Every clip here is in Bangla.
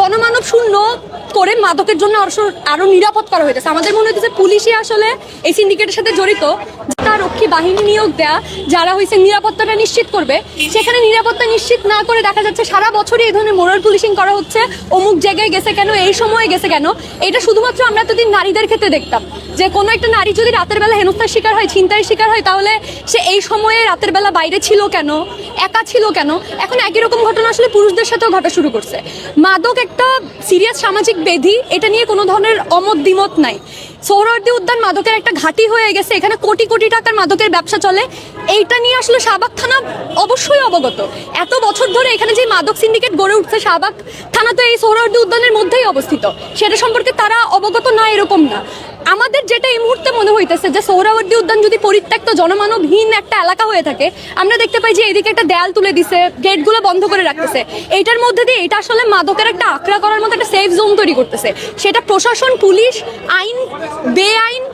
জনমানব শূন্য করে মাদকের জন্য আরো নিরাপদ করা হয়েছে। আমাদের মনে হচ্ছে পুলিশই আসলে এই সিন্ডিকেটের সাথে জড়িত। রক্ষী বাহিনী নিয়োগ দেয়া যারা হয়েছে নিরাপত্তাটা নিশ্চিত করবে, সেখানে নিরাপত্তা নিশ্চিত না করে দেখা যাচ্ছে সারা বছরই এই ধরনের মোরাল পুলিশিং করা হচ্ছে। অমুক জায়গায় গেছে কেন, এই সময়ে গেছে কেন। এটা শুধুমাত্র আমরা এতদিন নারীদের ক্ষেত্রে দেখতাম যে কোনো একটা নারী যদি রাতের বেলা হেনস্থার শিকার হয়, ছিনতাইয়ের শিকার হয়, তাহলে সে এই সময়ে রাতের বেলা বাইরে ছিল কেন, একা ছিল কেন। এখন একই রকম ঘটনা আসলে পুরুষদের সাথেও ঘটা শুরু করছে। মাদক একটা সিরিয়াস সামাজিক ব্যাধি, এটা নিয়ে কোনো ধরনের অমত দ্বিমত নাই। সোহরাওয়ার্দী উদ্যান মাদকের একটা ঘাঁটি হয়ে গেছে, এখানে কোটি কোটি টাকার মাদকের ব্যবসা চলে। এইটা নিয়ে আসলে শাহবাগ থানা অবশ্যই অবগত। এত বছর ধরে এখানে যে মাদক সিন্ডিকেট গড়ে উঠছে, শাহবাগ থানা তো এই সোহরাওয়ার্দী উদ্যানের মধ্যেই অবস্থিত, সেটা সম্পর্কে তারা অবগত না এরকম না। আমাদের যেটা এই মুহূর্তে মনে হইতেছে যে সোহরাওয়ার্দী উদ্যান যদি পরিত্যক্ত জনমানবহীন একটা এলাকা হয়ে থাকে, আমরা দেখতে পাই যে এদিকে একটা দেয়াল তুলে দিছে, গেটগুলো বন্ধ করে রাখতেছে। এইটার মধ্যে দিয়ে এটা আসলে মাদকের একটা আঁকড়া করার মতো একটা সেফ জোন তৈরি করতেছে। সেটা প্রশাসন, পুলিশ, আইন, বেআইন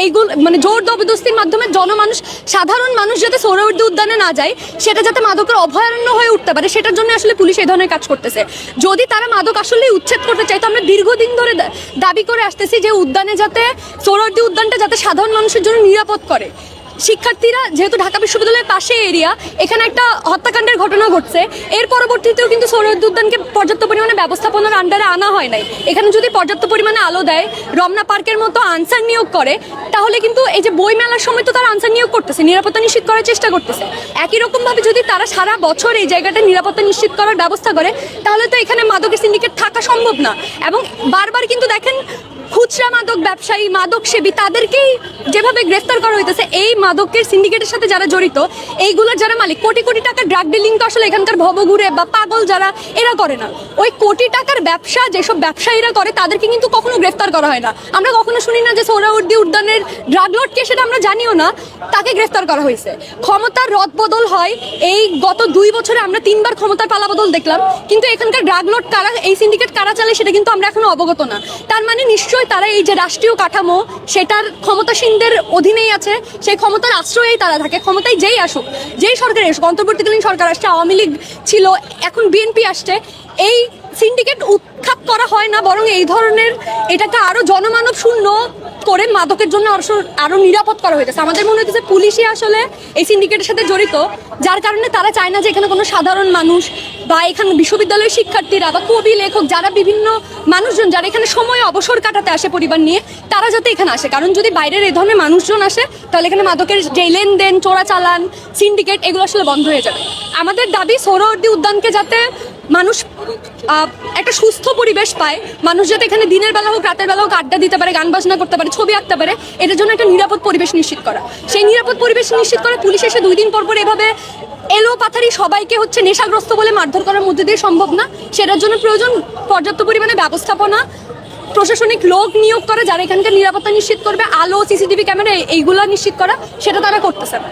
এইগুলো মানে জোর জবরদস্তির মাধ্যমে সাধারণ মানুষ যাতে সোহরাওয়ার্দী উদ্যানে না যায়, সেটা যাতে মাদকের অভয়ারণ্য হয়ে উঠতে পারে, সেটার জন্য আসলে পুলিশ এই ধরনের কাজ করতেছে। যদি তারা মাদক আসলে উচ্ছেদ করতে চায়, তো আমরা দীর্ঘদিন ধরে দাবি করে আসতেছি যে উদ্যানে যাতে সোহরাওয়ার্দী উদ্যানটা যাতে সাধারণ মানুষের জন্য নিরাপদ করে। শিক্ষার্থীরা যেহেতু ঢাকা বিশ্ববিদ্যালয়ের পাশে এরিয়া, এখানে একটা হত্যাকাণ্ডের ঘটনা ঘটছে, এর পরবর্তীতেও কিন্তু সোহরাওয়ার্দী উদ্যানকে পর্যাপ্ত পরিমাণে ব্যবস্থাপনার আন্ডারে আনা হয় নাই। এখানে যদি পর্যাপ্ত পরিমাণে আলো দেয়, রমনা পার্কের মতো আনসার নিয়োগ করে, তাহলে কিন্তু এই যে বই মেলার সময় তো তারা আনসার নিয়োগ করতেছে, নিরাপত্তা নিশ্চিত করার চেষ্টা করতেছে। একই রকমভাবে যদি তারা সারা বছর এই জায়গাটা নিরাপত্তা নিশ্চিত করার ব্যবস্থা করে, তাহলে তো এখানে মাদকের সিন্ডিকেট থাকা সম্ভব না। এবং বারবার কিন্তু দেখেন খুচরা মাদক ব্যবসায়ী, মাদক সেবী, তাদেরকেই যেভাবে গ্রেফতার করা হইতেছে। এই মাদকের সিন্ডিকেটের সাথে যারা জড়িত, এইগুলোর যারা মালিক, কোটি কোটি টাকার ড্রাগ ডিলিং তো আসলে এখানকার ভবঘুরে বা পাগল যারা, এরা করে না। ওই কোটি টাকার ব্যবসা যেসব ব্যবসায়ীরা করে, তাদেরকে কিন্তু কখনো গ্রেফতার করা হয় না। আমরা কখনো শুনি না যে সোহরাওয়ার্দী উদ্যানের ড্রাগ লর্ডকে, সেটা আমরা জানিও না, তাকে গ্রেফতার করা হয়েছে। ক্ষমতার রদবদল হয়, এই গত 2 বছরে আমরা 3বার ক্ষমতার পালাবদল দেখলাম, কিন্তু এখানকার ড্রাগ লর্ড কারা, এই সিন্ডিকেট কারা চালে, সেটা কিন্তু আমরা এখনো অবগত না। তার মানে নিশ্চয়ই তারা এই যে রাষ্ট্রীয় কাঠামো, সেটার ক্ষমতাসীনদের অধীনেই আছে, সেই ক্ষমতার আশ্রয়েই তারা থাকে। ক্ষমতায় যেই আসুক, যেই সরকার আসুক, অন্তর্বর্তীকালীন সরকার আসছে, আওয়ামী লীগ ছিল, এখন বিএনপি আসছে, এই সিন্ডিকেট উৎখাত করা হয় না, বরং এই ধরনের এটাকে আরো জনমানব শূন্য করে মাদকের জন্য আরো নিরাপদ করা হয়েছে। আমাদের মনে হচ্ছে পুলিশই আসলে এই সিন্ডিকেটের সাথে জড়িত, যার কারণে তারা চায় না যে এখানে কোনো সাধারণ মানুষ বা এখানে বিশ্ববিদ্যালয়ের শিক্ষার্থীরা বা কবি, লেখক, যারা বিভিন্ন মানুষজন যারা এখানে সময় অবসর কাটাতে আসে পরিবার নিয়ে, তারা যাতে এখানে আসে। কারণ যদি বাইরের এই ধরনের মানুষজন আসে, তাহলে এখানে মাদকের যে লেনদেন, চোরাচালান, সিন্ডিকেট, এগুলো আসলে বন্ধ হয়ে যাবে। আমাদের দাবি সোহরাওয়ার্দী উদ্যানকে যাতে মানুষ একটা সুস্থ পরিবেশ পায়, মানুষ যাতে এখানে দিনের বেলা হোক রাতের বেলা হোক আড্ডা দিতে পারে, গান বাজনা করতে পারে, ছবি আঁকতে পারে, এটার জন্য একটা নিরাপদ পরিবেশ নিশ্চিত করা। সেই নিরাপদ পরিবেশ নিশ্চিত করা পুলিশ এসে 2 দিন পর পর এভাবে এলো পাথারি সবাইকে হচ্ছে নেশাগ্রস্ত বলে মারধর করার মধ্যে দিয়ে সম্ভব না। সেটার জন্য প্রয়োজন পর্যাপ্ত পরিমাণে ব্যবস্থাপনা, প্রশাসনিক লোক নিয়োগ করা যারা এখানকার নিরাপত্তা নিশ্চিত করবে, আলো, সিসিটিভি ক্যামেরা এইগুলো নিশ্চিত করা, সেটা তারা করতেছে না।